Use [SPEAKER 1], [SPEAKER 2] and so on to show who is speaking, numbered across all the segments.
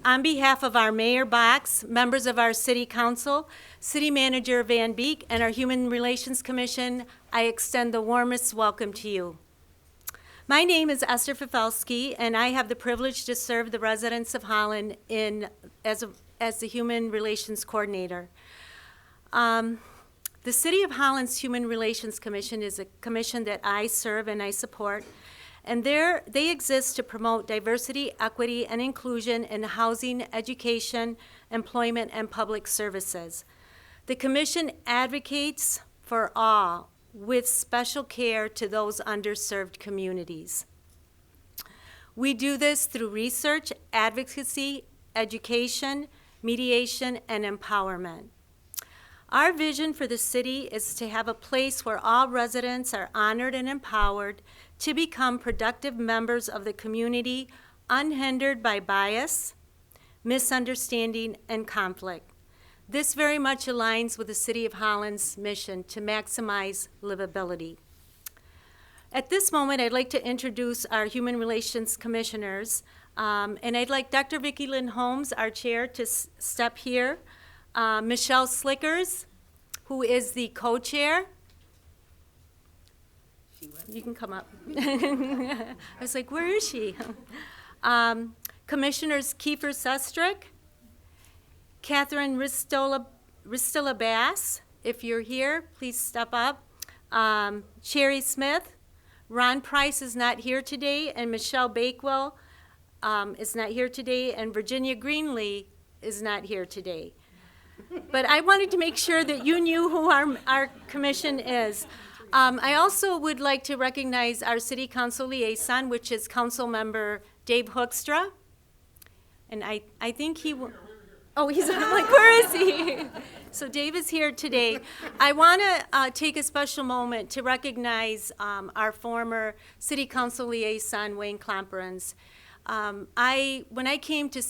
[SPEAKER 1] On behalf of our Mayor Box, members of our City Council, City Manager Van Beek, and our Human Relations Commission, I extend the warmest welcome to you. My name is Esther Fifelski, and I have the privilege to serve the residents of Holland as the Human Relations Coordinator. The City of Holland's Human Relations Commission is a commission that I serve and I support, and they exist to promote diversity, equity, and inclusion in housing, education, employment, and public services. The commission advocates for all, with special care to those underserved communities. We do this through research, advocacy, education, mediation, and empowerment. Our vision for the city is to have a place where all residents are honored and empowered to become productive members of the community, unhindered by bias, misunderstanding, and conflict. This very much aligns with the City of Holland's mission to maximize livability. At this moment, I'd like to introduce our Human Relations Commissioners, and I'd like Dr. Vicki Lynn Holmes, our chair, to step here. Michelle Slickers, who is the co-chair. You can come up. I was like, where is she? Commissioners Kiefer Sestrick, Catherine Ristola Bass, if you're here, please step up. Sherry Smith, Ron Price is not here today, and Michelle Bakewell is not here today, and Virginia Greenlee is not here today. But I wanted to make sure that you knew who our commission is. I also would like to recognize our City Council liaison, which is Council Member Dave Hoekstra. And I think he will. Oh, I'm like, where is he? So Dave is here today. I want to take a special moment to recognize our former City Council liaison, Wayne Klomperens. When I came to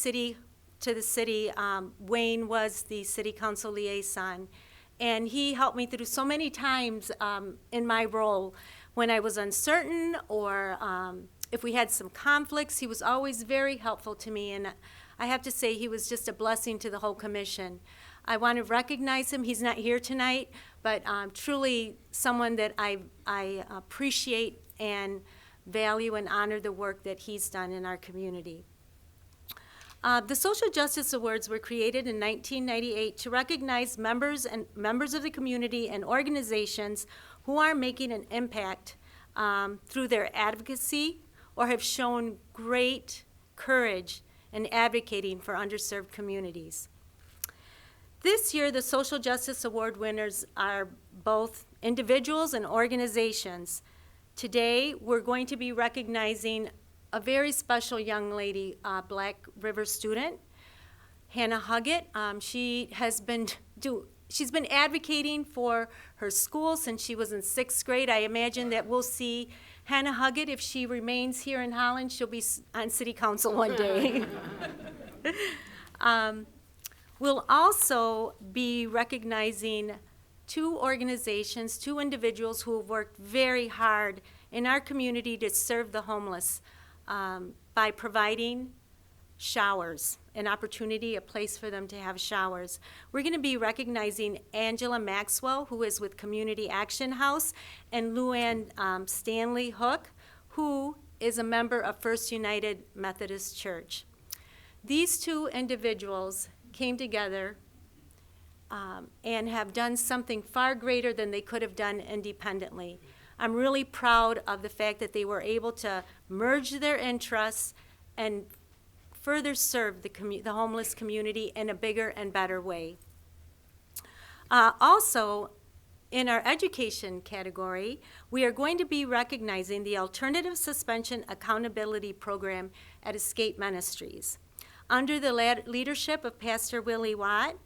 [SPEAKER 1] the city, Wayne was the City Council liaison, and he helped me through so many times in my role. When I was uncertain or if we had some conflicts, he was always very helpful to me, and I have to say he was just a blessing to the whole commission. I want to recognize him. He's not here tonight, but truly someone that I appreciate and value and honor the work that he's done in our community. The Social Justice Awards were created in 1998 to recognize members of the community and organizations who are making an impact through their advocacy or have shown great courage in advocating for underserved communities. This year, the Social Justice Award winners are both individuals and organizations. Today, we're going to be recognizing a very special young lady, Black River student, Hannah Huggett. She's been advocating for her school since she was in 6th grade. I imagine that we'll see Hannah Huggett, if she remains here in Holland, she'll be on City Council one day. We'll also be recognizing two organizations, two individuals who have worked very hard in our community to serve the homeless by providing showers, an opportunity, a place for them to have showers. We're going to be recognizing Angela Maxwell, who is with Community Action House, and Luann Stanley Hook, who is a member of First United Methodist Church. These two individuals came together and have done something far greater than they could have done independently. I'm really proud of the fact that they were able to merge their interests and further serve the homeless community in a bigger and better way. Also, in our education category, we are going to be recognizing the Alternative Suspension Accountability Program at Escape Ministries. Under the leadership of Pastor Willie Watt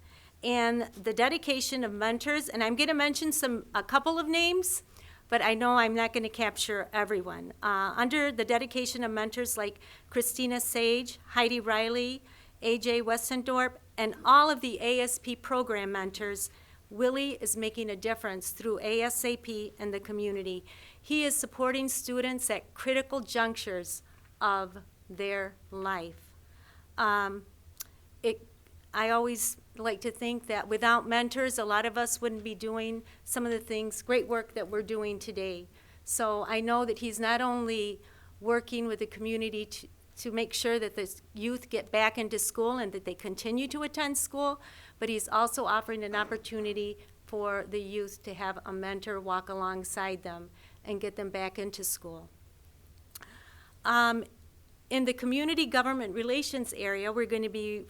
[SPEAKER 1] and the dedication of mentors, and I'm going to mention a couple of names, but I know I'm not going to capture everyone. Under the dedication of mentors like Christina Sage, Heidi Riley, AJ Westendorp, and all of the ASP program mentors, Willie is making a difference through ASAP in the community. He is supporting students at critical junctures of their life. I always like to think that without mentors, a lot of us wouldn't be doing some of the things, great work that we're doing today. So I know that he's not only working with the community to make sure that the youth get back into school and that they continue to attend school, but he's also offering an opportunity for the youth to have a mentor walk alongside them and get them back into school. In the community government relations area, we're going to be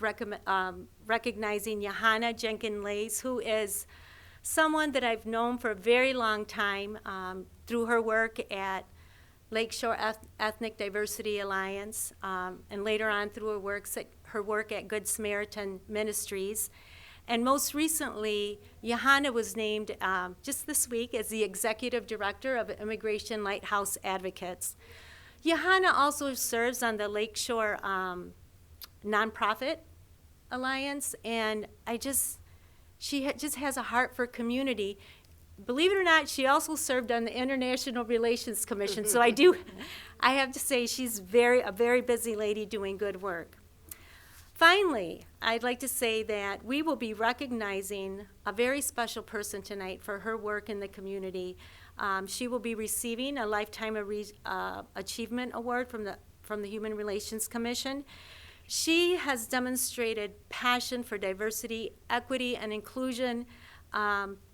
[SPEAKER 1] recognizing Johanna Jenkins-Lays, who is someone that I've known for a very long time through her work at Lakeshore Ethnic Diversity Alliance, and later on through her work at Good Samaritan Ministries. And most recently, Johanna was named just this week as the Executive Director of Immigration Lighthouse Advocates. Johanna also serves on the Lakeshore Nonprofit Alliance, and she just has a heart for community. Believe it or not, she also served on the International Relations Commission, so I have to say she's a very busy lady doing good work. Finally, I'd like to say that we will be recognizing a very special person tonight for her work in the community. She will be receiving a Lifetime Achievement Award from the Human Relations Commission. She has demonstrated passion for diversity, equity, and inclusion.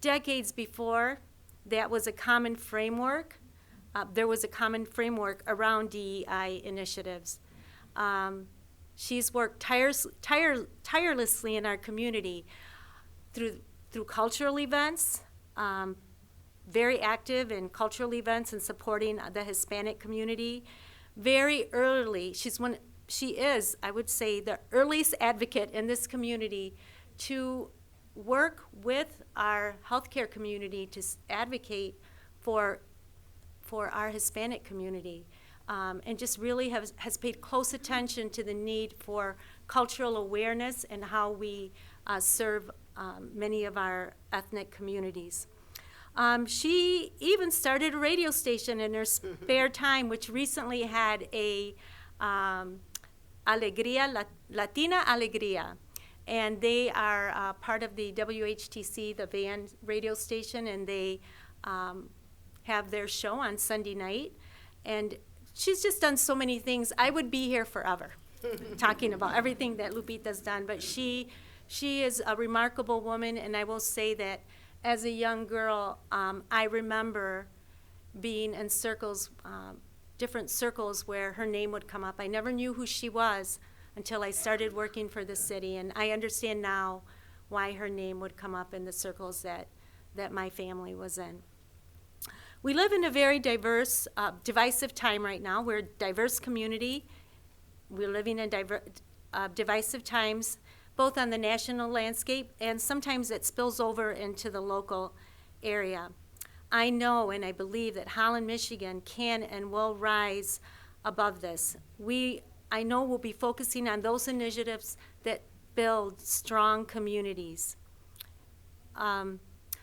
[SPEAKER 1] Decades before, that was a common framework. There was a common framework around DEI initiatives. She's worked tirelessly in our community through cultural events, very active in cultural events and supporting the Hispanic community. Very early, she is, I would say, the earliest advocate in this community to work with our healthcare community to advocate for our Hispanic community. And just really has paid close attention to the need for cultural awareness and how we serve many of our ethnic communities. She even started a radio station in her spare time, which recently had a Latina Alegría. And they are part of the WHTC, the Van radio station, and they have their show on Sunday night. And she's just done so many things. I would be here forever talking about everything that Lupita's done, but she is a remarkable woman, and I will say that as a young girl, I remember being in circles, different circles where her name would come up. I never knew who she was until I started working for the city, and I understand now why her name would come up in the circles that my family was in. We live in a very diverse, divisive time right now. We're a diverse community. We're living in divisive times, both on the national landscape, and sometimes it spills over into the local area. I know and I believe that Holland, Michigan can and will rise above this. I know we'll be focusing on those initiatives that build strong communities.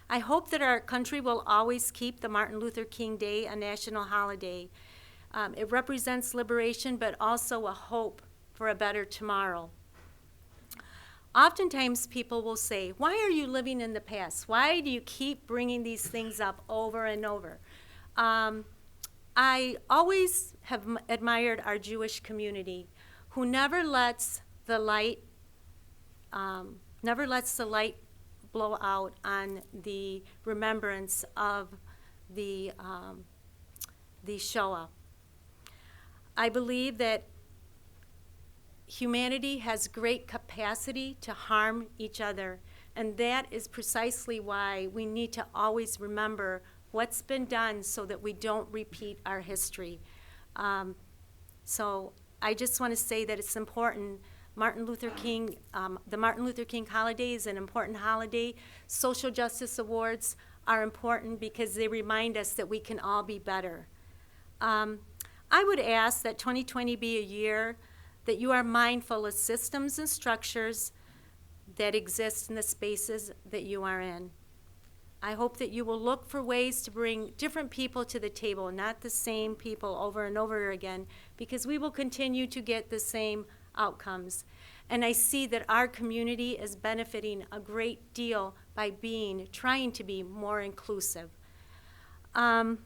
[SPEAKER 1] I hope that our country will always keep the Martin Luther King Day a national holiday. It represents liberation, but also a hope for a better tomorrow. Oftentimes people will say, why are you living in the past? Why do you keep bringing these things up over and over? I always have admired our Jewish community, who never lets the light blow out on the remembrance of the Shoah. I believe that humanity has great capacity to harm each other, and that is precisely why we need to always remember what's been done so that we don't repeat our history. So I just want to say that it's important. The Martin Luther King holiday is an important holiday. Social justice awards are important because they remind us that we can all be better. I would ask that 2020 be a year that you are mindful of systems and structures that exist in the spaces that you are in. I hope that you will look for ways to bring different people to the table, not the same people over and over again, because we will continue to get the same outcomes. And I see that our community is benefiting a great deal by trying to be more inclusive. I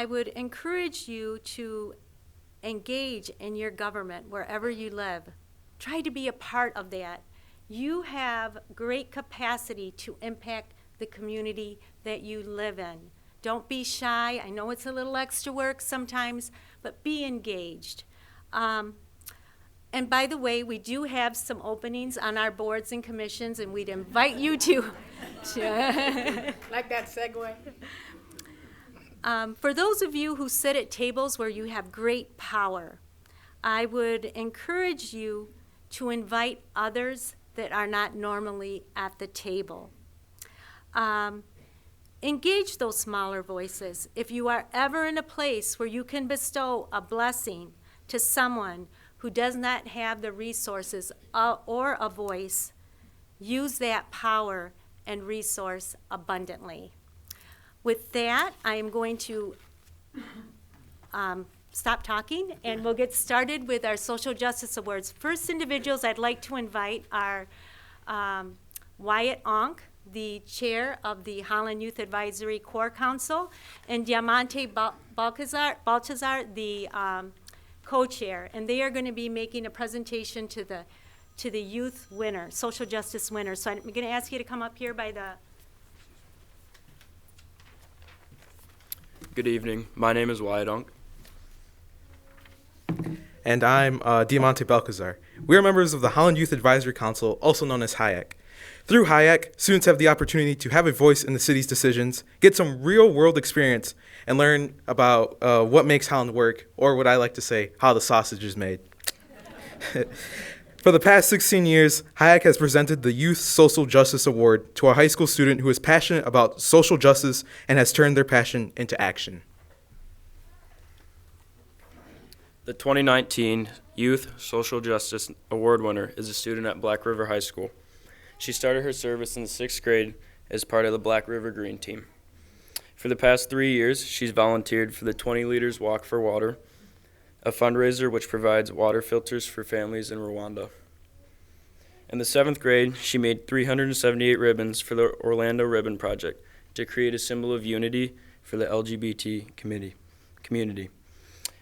[SPEAKER 1] would encourage you to engage in your government wherever you live. Try to be a part of that. You have great capacity to impact the community that you live in. Don't be shy. I know it's a little extra work sometimes, but be engaged. And by the way, we do have some openings on our boards and commissions, and we'd invite you to
[SPEAKER 2] Like that segue?
[SPEAKER 1] For those of you who sit at tables where you have great power, I would encourage you to invite others that are not normally at the table. Engage those smaller voices. If you are ever in a place where you can bestow a blessing to someone who does not have the resources or a voice, use that power and resource abundantly. With that, I am going to stop talking, and we'll get started with our Social Justice Awards. First individuals I'd like to invite are Wyatt Onk, the chair of the Holland Youth Advisory Council, and Diamante Baltazar, the co-chair, and they are going to be making a presentation to the youth winner, social justice winner. So I'm going to ask you to come up here by the...
[SPEAKER 3] Good evening. My name is Wyatt Onk.
[SPEAKER 4] And I'm Diamante Balcazar. We are members of the Holland Youth Advisory Council, also known as HYAC. Through HYAC, students have the opportunity to have a voice in the city's decisions, get some real-world experience, and learn about what makes Holland work, or what I like to say, how the sausage is made. For the past 16 years, HYAC has presented the Youth Social Justice Award to a high school student who is passionate about social justice and has turned their passion into action.
[SPEAKER 3] The 2019 Youth Social Justice Award winner is a student at Black River High School. She started her service in the 6th grade as part of the Black River Green Team. For the past 3 years, she's volunteered for the 20 Liters Walk for Water, a fundraiser which provides water filters for families in Rwanda. In the 7th grade, she made 378 ribbons for the Orlando Ribbon Project to create a symbol of unity for the LGBT community.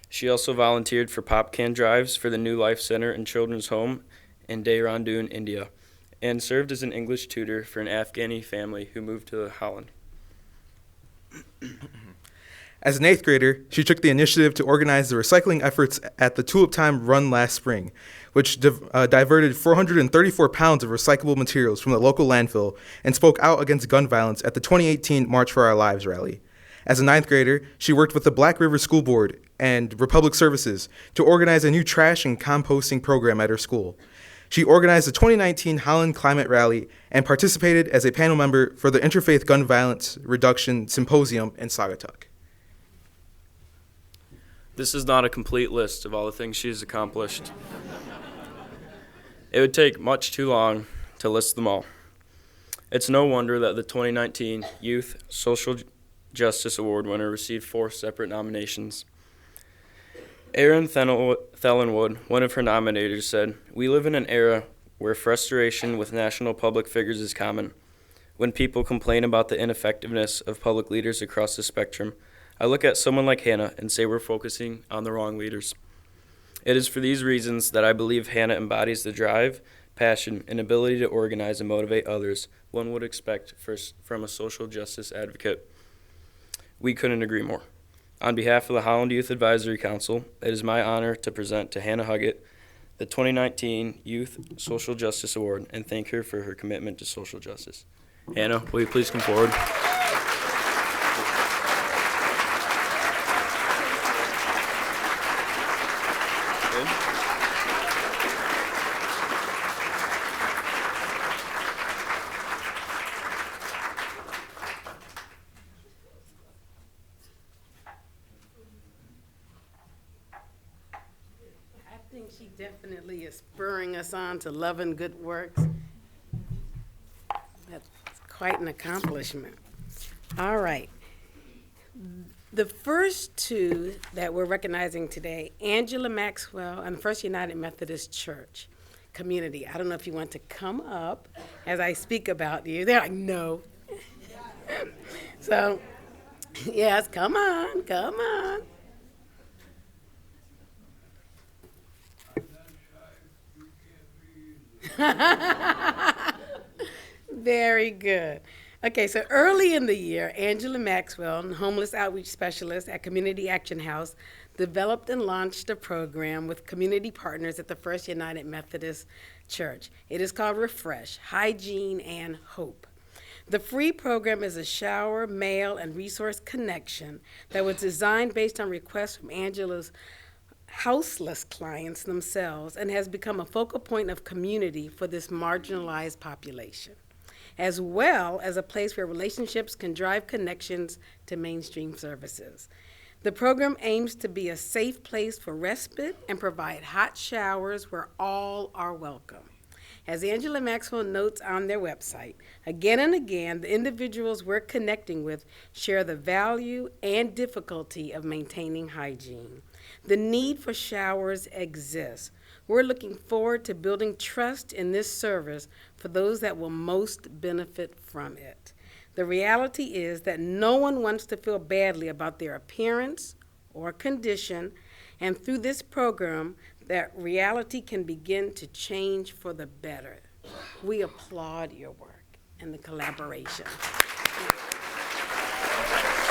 [SPEAKER 3] She also volunteered for pop can drives for the New Life Center and Children's Home in Dehradun, India, and served as an English tutor for an Afghani family who moved to Holland.
[SPEAKER 4] As an 8th grader, she took the initiative to organize the recycling efforts at the Tulip Time Run last spring, which diverted 434 pounds of recyclable materials from the local landfill and spoke out against gun violence at the 2018 March for Our Lives rally. As a 9th grader, she worked with the Black River School Board and Republic Services to organize a new trash and composting program at her school. She organized the 2019 Holland Climate Rally and participated as a panel member for the Interfaith Gun Violence Reduction Symposium in Saugatuck.
[SPEAKER 3] This is not a complete list of all the things she's accomplished. It would take much too long to list them all. It's no wonder that the 2019 Youth Social Justice Award winner received 4 separate nominations. Erin Thellenwood, one of her nominators, said, "We live in an era where frustration with national public figures is common. When people complain about the ineffectiveness of public leaders across the spectrum, I look at someone like Hannah and say we're focusing on the wrong leaders. It is for these reasons that I believe Hannah embodies the drive, passion, and ability to organize and motivate others one would expect from a social justice advocate." We couldn't agree more. On behalf of the Holland Youth Advisory Council, it is my honor to present to Hannah Huggett the 2019 Youth Social Justice Award and thank her for her commitment to social justice. Hannah, will you please come forward?
[SPEAKER 2] I think she definitely is spurring us on to love and good works. That's quite an accomplishment. All right. The first two that we're recognizing today, Angela Maxwell and the First United Methodist Church community. I don't know if you want to come up as I speak about you. They're like, no. So, yes, come on, come on. Very good. Okay, so early in the year, Angela Maxwell, homeless outreach specialist at Community Action House, developed and launched a program with community partners at the First United Methodist Church. It is called Refresh, Hygiene and Hope. The free program is a shower, mail, and resource connection that was designed based on requests from Angela's houseless clients themselves and has become a focal point of community for this marginalized population, as well as a place where relationships can drive connections to mainstream services. The program aims to be a safe place for respite and provide hot showers where all are welcome. As Angela Maxwell notes on their website, again and again, the individuals we're connecting with share the value and difficulty of maintaining hygiene. The need for showers exists. We're looking forward to building trust in this service for those that will most benefit from it. The reality is that no one wants to feel badly about their appearance or condition, and through this program, that reality can begin to change for the better. We applaud your work and the collaboration.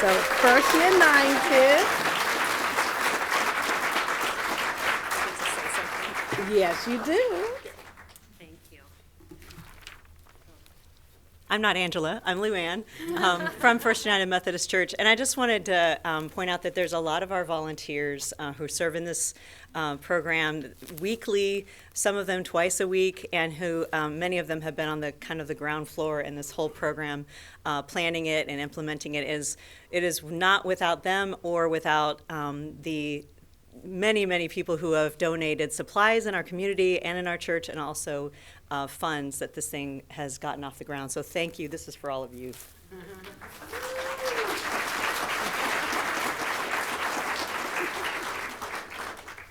[SPEAKER 2] So, First United. Yes, you do.
[SPEAKER 1] Thank you. I'm not Angela, I'm Luann from First United Methodist Church. And I just wanted to point out that there's a lot of our volunteers who serve in this program weekly, some of them twice a week, and who many of them have been on the kind of the ground floor in this whole program, planning it and implementing it. It is not without them or without the many people who have donated supplies in our community and in our church, and also funds that this thing has gotten off the ground. So thank you. This is for all of you.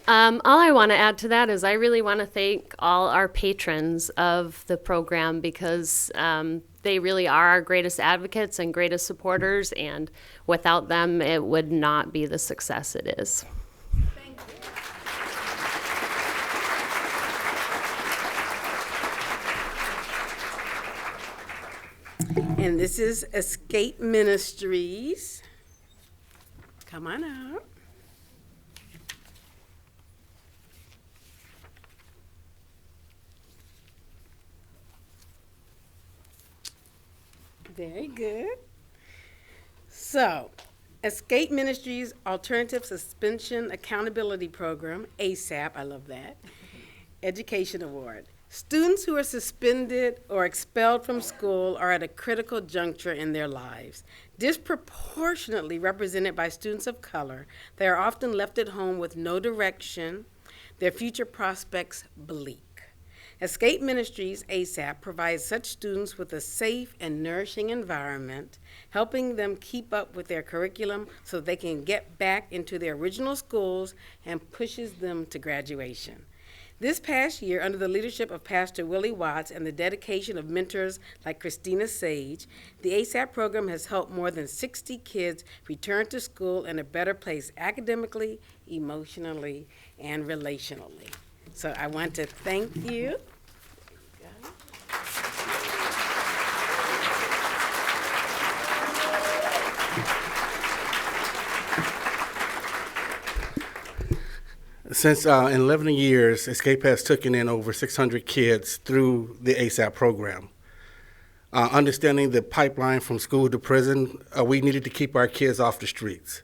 [SPEAKER 5] All I want to add to that is I really want to thank all our patrons of the program, because they really are our greatest advocates and greatest supporters, and without them, it would not be the success it is.
[SPEAKER 2] And this is Escape Ministries. Come on out. Very good. So, Escape Ministries Alternative Suspension Accountability Program, ASAP, I love that, Education Award. Students who are suspended or expelled from school are at a critical juncture in their lives. Disproportionately represented by students of color, they are often left at home with no direction, their future prospects bleak. Escape Ministries, ASAP, provides such students with a safe and nourishing environment, helping them keep up with their curriculum so they can get back into their original schools, and pushes them to graduation. This past year, under the leadership of Pastor Willie Watts and the dedication of mentors like Christina Sage, the ASAP program has helped more than 60 kids return to school in a better place academically, emotionally, and relationally. So I want to thank you.
[SPEAKER 6] Since in 11 years, Escape has taken in over 600 kids through the ASAP program. Understanding the pipeline from school to prison, we needed to keep our kids off the streets.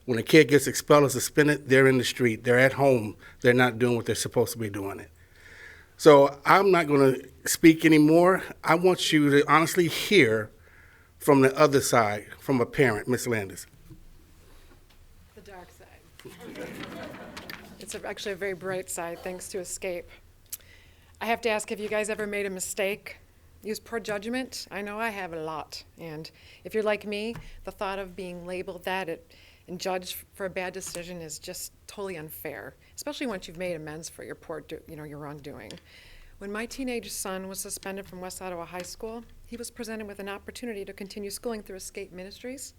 [SPEAKER 6] When a kid gets expelled or suspended, they're in the street, they're at home, they're not doing what they're supposed to be doing it. So I'm not going to speak anymore. I want you to honestly hear from the other side, from a parent, Ms. Landis.
[SPEAKER 7] The dark side. It's actually a very bright side, thanks to Escape. I have to ask, have you guys ever made a mistake? Used poor judgment? I know I have a lot. And if you're like me, the thought of being labeled that, it and judge for a bad decision is just totally unfair, especially once you've made amends for your your wrongdoing. When my teenage son was suspended from West Ottawa High School, he was presented with an opportunity to continue schooling through Escape Ministries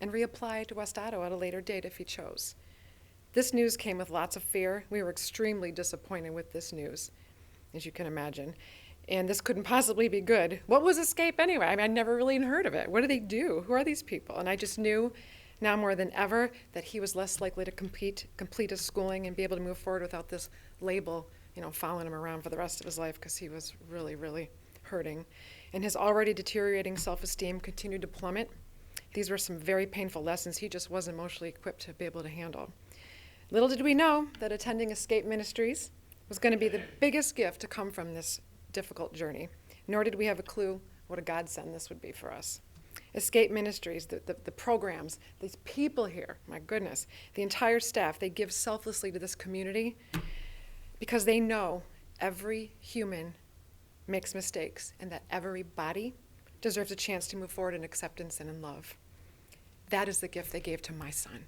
[SPEAKER 7] and reapply to West Ottawa at a later date if he chose. This news came with lots of fear. We were extremely disappointed with this news, as you can imagine. And this couldn't possibly be good. What was Escape anyway? I mean, I'd never really heard of it. What do they do? Who are these people? And I just knew now more than ever that he was less likely to complete his schooling and be able to move forward without this label, following him around for the rest of his life, because he was really, really hurting. And his already deteriorating self-esteem continued to plummet. These were some very painful lessons he just wasn't emotionally equipped to be able to handle. Little did we know that attending Escape Ministries was going to be the biggest gift to come from this difficult journey, nor did we have a clue what a godsend this would be for us. Escape Ministries, the programs, these people here, my goodness, the entire staff, they give selflessly to this community because they know every human makes mistakes and that everybody deserves a chance to move forward in acceptance and in love. That is the gift they gave to my son.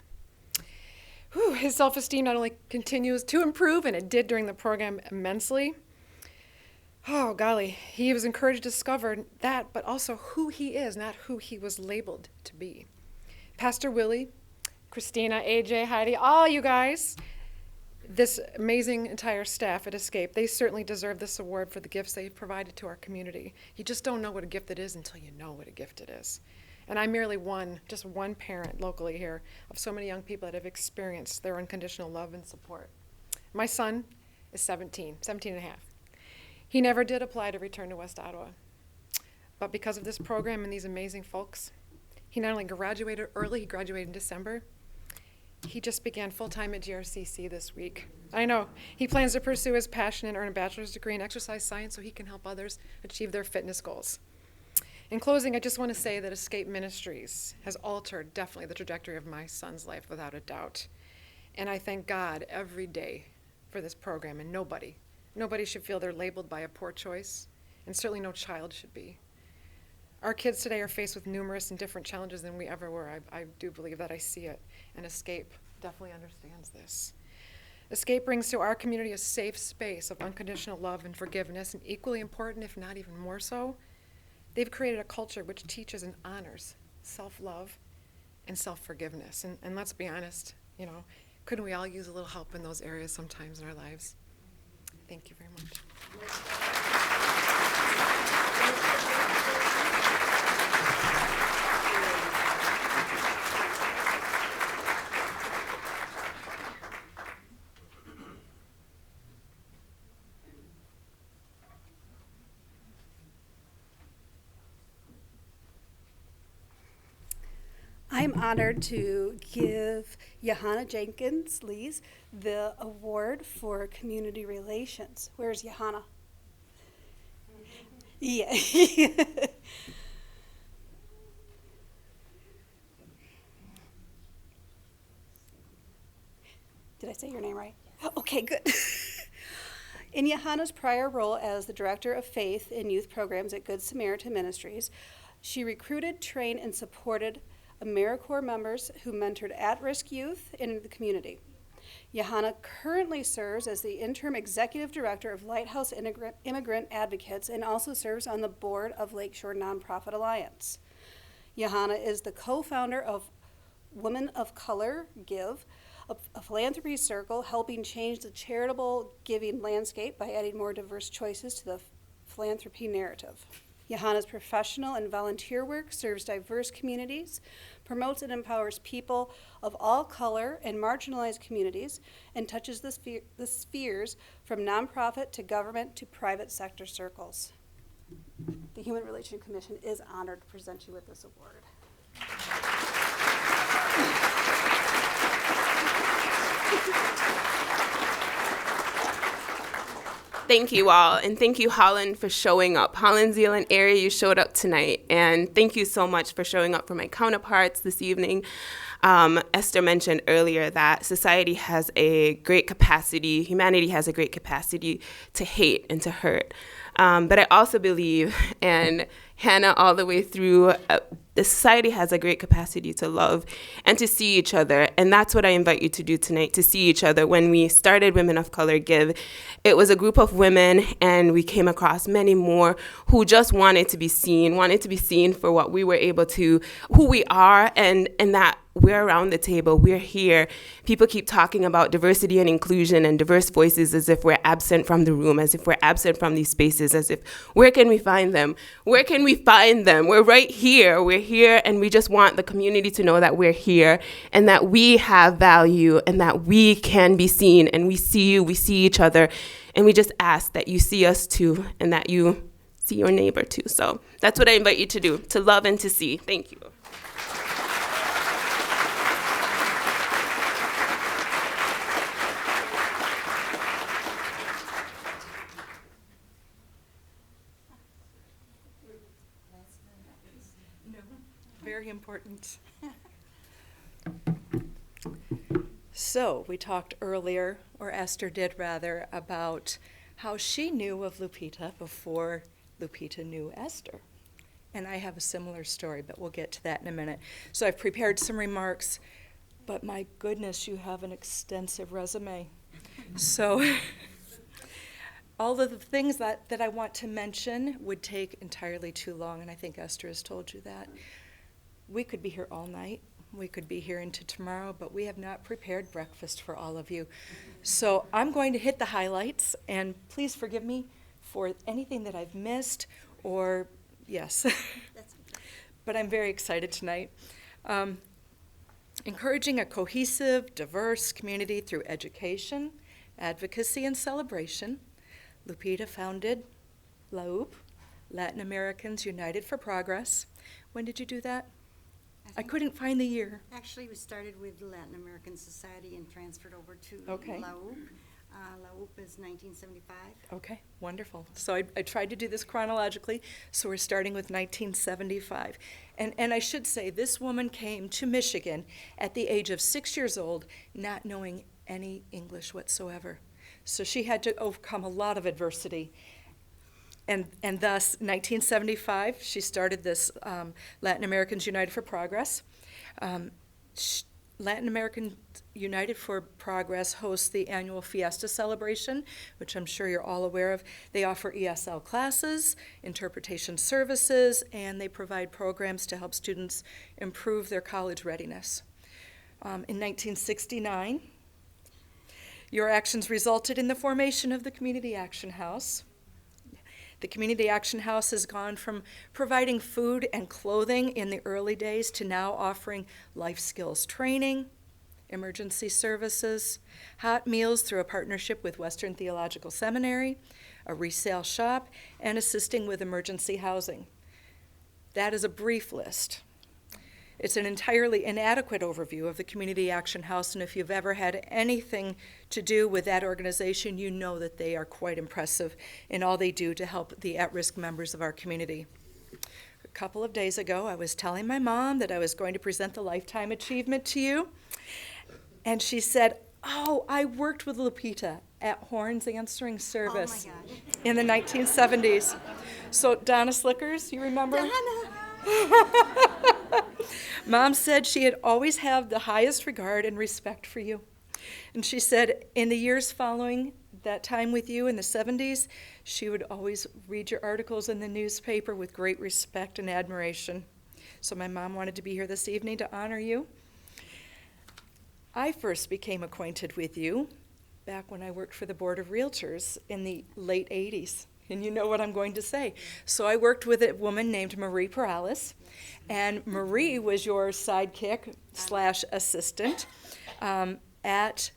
[SPEAKER 7] Whew, his self-esteem not only continues to improve, and it did during the program immensely. Oh, golly, he was encouraged to discover that, but also who he is, not who he was labeled to be. Pastor Willie, Christina, AJ, Heidi, all you guys, this amazing entire staff at Escape, they certainly deserve this award for the gifts they've provided to our community. You just don't know what a gift it is until you know what a gift it is. And I'm merely just one parent locally here of so many young people that have experienced their unconditional love and support. My son is 17 and a half. He never did apply to return to West Ottawa. But because of this program and these amazing folks, he not only graduated early, he graduated in December, he just began full-time at GRCC this week. I know. He plans to pursue his passion and earn a bachelor's degree in exercise science so he can help others achieve their fitness goals. In closing, I just want to say that Escape Ministries has altered definitely the trajectory of my son's life without a doubt. And I thank God every day for this program, and nobody should feel they're labeled by a poor choice, and certainly no child should be. Our kids today are faced with numerous and different challenges than we ever were. I do believe that. I see it, and Escape definitely understands this. Escape brings to our community a safe space of unconditional love and forgiveness, and equally important, if not even more so, they've created a culture which teaches and honors self-love and self-forgiveness. And let's be honest, couldn't we all use a little help in those areas sometimes in our lives? Thank you very much.
[SPEAKER 8] I'm honored to give Johanna Jenkins Lees the award for community relations. Where's Johanna? Yeah. Did I say your name right? Okay, good. In Johanna's prior role as the Director of Faith and Youth Programs at Good Samaritan Ministries, she recruited, trained, and supported AmeriCorps members who mentored at-risk youth in the community. Johanna currently serves as the interim executive director of Lighthouse Immigrant Advocates and also serves on the board of Lakeshore Nonprofit Alliance. Johanna is the co-founder of Women of Color Give, a philanthropy circle helping change the charitable giving landscape by adding more diverse choices to the philanthropy narrative. Johanna's professional and volunteer work serves diverse communities, promotes and empowers people of all color and marginalized communities, and touches the spheres from nonprofit to government to private sector circles. The Human Relations Commission is honored to present you with this award.
[SPEAKER 9] Thank you all, and thank you, Holland, for showing up. Holland, Zeeland area, you showed up tonight, and thank you so much for showing up for my counterparts this evening. Esther mentioned earlier that society has a great capacity, humanity has a great capacity to hate and to hurt. But I also believe, and Hannah all the way through. The society has a great capacity to love and to see each other. And that's what I invite you to do tonight, to see each other. When we started Women of Color Give, it was a group of women, and we came across many more who just wanted to be seen for what we were able to, who we are, and that we're around the table, we're here. People keep talking about diversity and inclusion and diverse voices as if we're absent from the room, as if we're absent from these spaces, as if, where can we find them? Where can we find them? We're right here. We're here, and we just want the community to know that we're here and that we have value and that we can be seen, and we see you, we see each other, and we just ask that you see us too and that you see your neighbor too. So that's what I invite you to do, to love and to see. Thank you.
[SPEAKER 10] Very important. So we talked earlier, or Esther did rather, about how she knew of Lupita before Lupita knew Esther. And I have a similar story, but we'll get to that in a minute. So I've prepared some remarks, but my goodness, you have an extensive resume. So all of the things that I want to mention would take entirely too long, and I think Esther has told you that. We could be here all night. We could be here into tomorrow, but we have not prepared breakfast for all of you. So I'm going to hit the highlights, and please forgive me for anything that I've missed or, yes. But I'm very excited tonight. Encouraging a cohesive, diverse community through education, advocacy, and celebration. Lupita founded LAUP, Latin Americans United for Progress. When did you do that? I couldn't find the year.
[SPEAKER 11] Actually, we started with the Latin American Society and transferred over to
[SPEAKER 10] Okay.
[SPEAKER 11] LAUP. LAUP is 1975.
[SPEAKER 10] Okay, wonderful. So I tried to do this chronologically, so we're starting with 1975. And I should say, this woman came to Michigan at the age of 6 years old, not knowing any English whatsoever. So she had to overcome a lot of adversity. And thus, 1975, she started this Latin Americans United for Progress. Latin American United for Progress hosts the annual Fiesta celebration, which I'm sure you're all aware of. They offer ESL classes, interpretation services, and they provide programs to help students improve their college readiness. In 1969, your actions resulted in the formation of the Community Action House. The Community Action House has gone from providing food and clothing in the early days to now offering life skills training, emergency services, hot meals through a partnership with Western Theological Seminary, a resale shop, and assisting with emergency housing. That is a brief list. It's an entirely inadequate overview of the Community Action House, and if you've ever had anything to do with that organization, you know that they are quite impressive in all they do to help the at-risk members of our community. A couple of days ago, I was telling my mom that I was going to present the Lifetime Achievement to you, and she said, "Oh, I worked with Lupita at Horn's Answering Service in the 1970s. So Donna Slickers, you remember? Mom said she had always had the highest regard and respect for you. And she said in the years following that time with you in the 70s, she would always read your articles in the newspaper with great respect and admiration. So my mom wanted to be here this evening to honor you. I first became acquainted with you back when I worked for the Board of Realtors in the late 80s. And you know what I'm going to say. So I worked with a woman named Marie Perales, and Marie was your sidekick / assistant at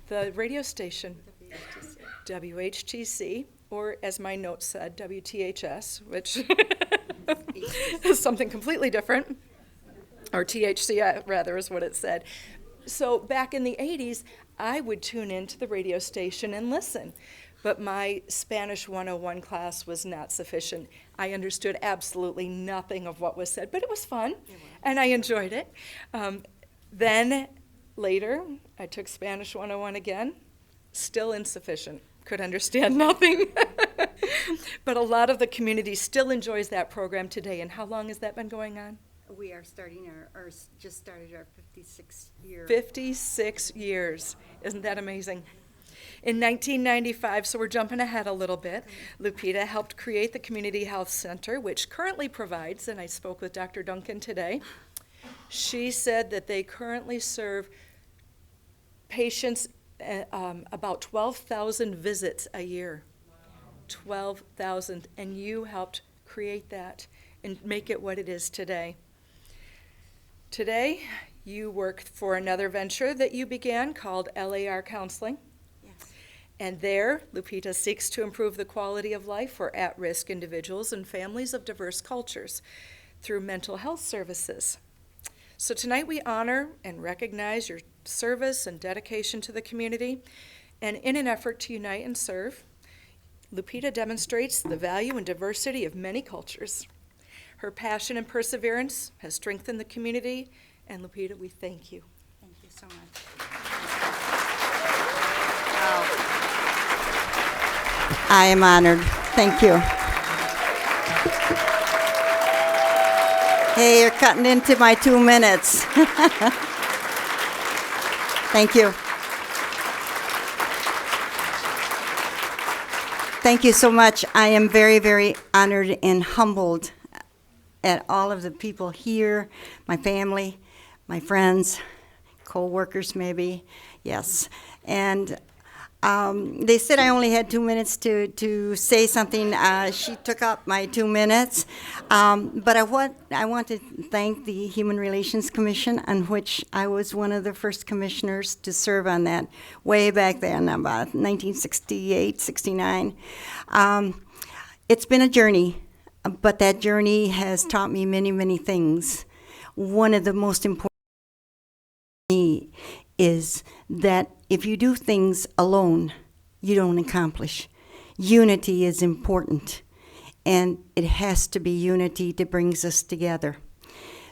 [SPEAKER 10] the radio station, WHTC, or as my notes said, WTHS, which is something completely different, or THC rather is what it said. So back in the 80s, I would tune into the radio station and listen. But my Spanish 101 class was not sufficient. I understood absolutely nothing of what was said, but it was fun, and I enjoyed it. Then later, I took Spanish 101 again, still insufficient. could understand nothing. But a lot of the community still enjoys that program today. And how long has that been going on?
[SPEAKER 11] We are starting just started our 56th year.
[SPEAKER 10] 56 years. Isn't that amazing? In 1995, so we're jumping ahead a little bit, Lupita helped create the Community Health Center, which currently provides, and I spoke with Dr. Duncan today, she said that they currently serve patients about 12,000 visits a year. 12,000, and you helped create that and make it what it is today. Today, you work for another venture that you began called LAR Counseling.
[SPEAKER 11] Yes.
[SPEAKER 10] And there, Lupita seeks to improve the quality of life for at-risk individuals and families of diverse cultures through mental health services. So tonight we honor and recognize your service and dedication to the community. And in an effort to unite and serve, Lupita demonstrates the value and diversity of many cultures. Her passion and perseverance has strengthened the community, and Lupita, we thank you.
[SPEAKER 11] Thank you so much. I am honored. Thank you. Hey, you're cutting into my 2 minutes. Thank you. Thank you so much. I am very, very honored and humbled at all of the people here, my family, my friends, co-workers maybe, yes. And they said I only had 2 minutes to say something. She took up my 2 minutes. But I want to thank the Human Relations Commission, on which I was one of the first commissioners to serve on that way back then, about 1968, 69. It's been a journey, but that journey has taught me many, many things. One of the most important to me is that if you do things alone, you don't accomplish. Unity is important, and it has to be unity that brings us together.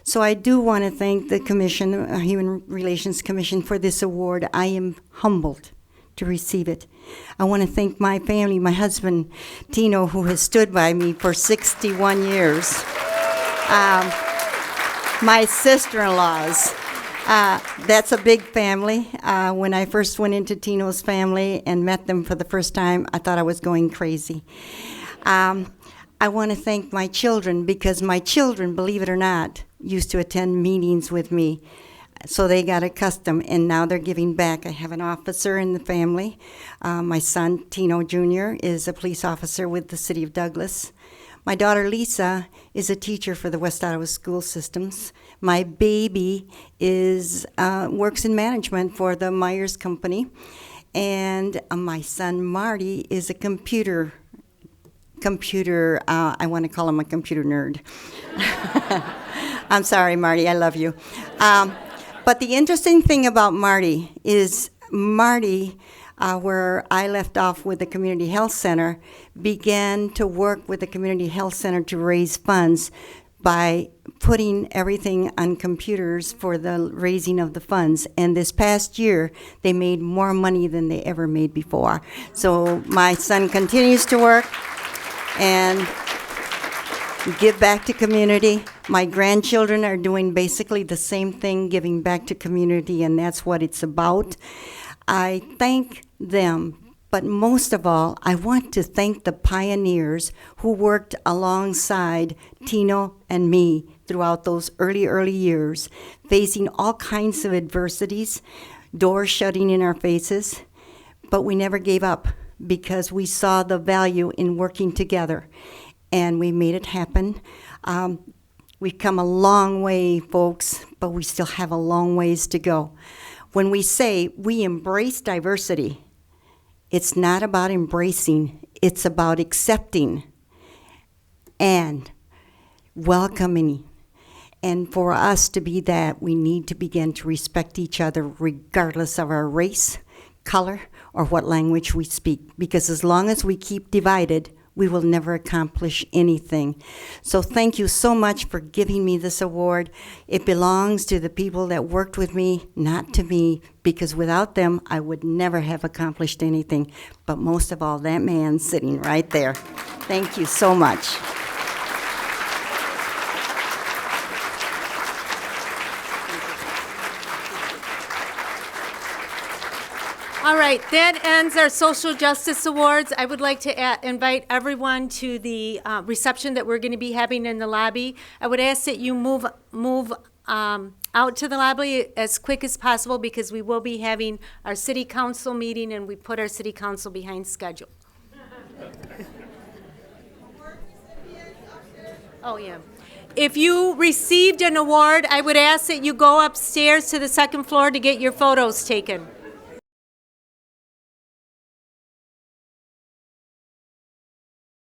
[SPEAKER 11] So I do want to thank the Commission, Human Relations Commission, for this award. I am humbled to receive it. I want to thank my family, my husband, Tino, who has stood by me for 61 years. My sister-in-laws. That's a big family. When I first went into Tino's family and met them for the first time, I thought I was going crazy. I want to thank my children, because my children, believe it or not, used to attend meetings with me. So they got accustomed, and now they're giving back. I have an officer in the family. My son, Tino Jr., is a police officer with the City of Douglas. My daughter, Lisa, is a teacher for the West Ottawa school systems. My baby works in management for the Myers Company. And my son, Marty, is a computer, I want to call him a computer nerd. I'm sorry, Marty, I love you. But the interesting thing about Marty is where I left off with the Community Health Center, began to work with the Community Health Center to raise funds by putting everything on computers for the raising of the funds. And this past year, they made more money than they ever made before. So my son continues to work and give back to community. My grandchildren are doing basically the same thing, giving back to community, and that's what it's about. I thank them, but most of all, I want to thank the pioneers who worked alongside Tino and me throughout those early years, facing all kinds of adversities, doors shutting in our faces, but we never gave up because we saw the value in working together, and we made it happen. We've come a long way, folks, but we still have a long ways to go. When we say we embrace diversity, it's not about embracing, it's about accepting and welcoming. And for us to be that, we need to begin to respect each other regardless of our race, color, or what language we speak. Because as long as we keep divided, we will never accomplish anything. So thank you so much for giving me this award. It belongs to the people that worked with me, not to me, because without them, I would never have accomplished anything. But most of all, that man sitting right there. Thank you so much.
[SPEAKER 1] All right, that ends our Social Justice Awards. I would like to invite everyone to the reception that we're going to be having in the lobby. I would ask that you move out to the lobby as quick as possible because we will be having our city council meeting and we put our city council behind schedule. Oh, yeah. If you received an award, I would ask that you go upstairs to the second floor to get your photos taken.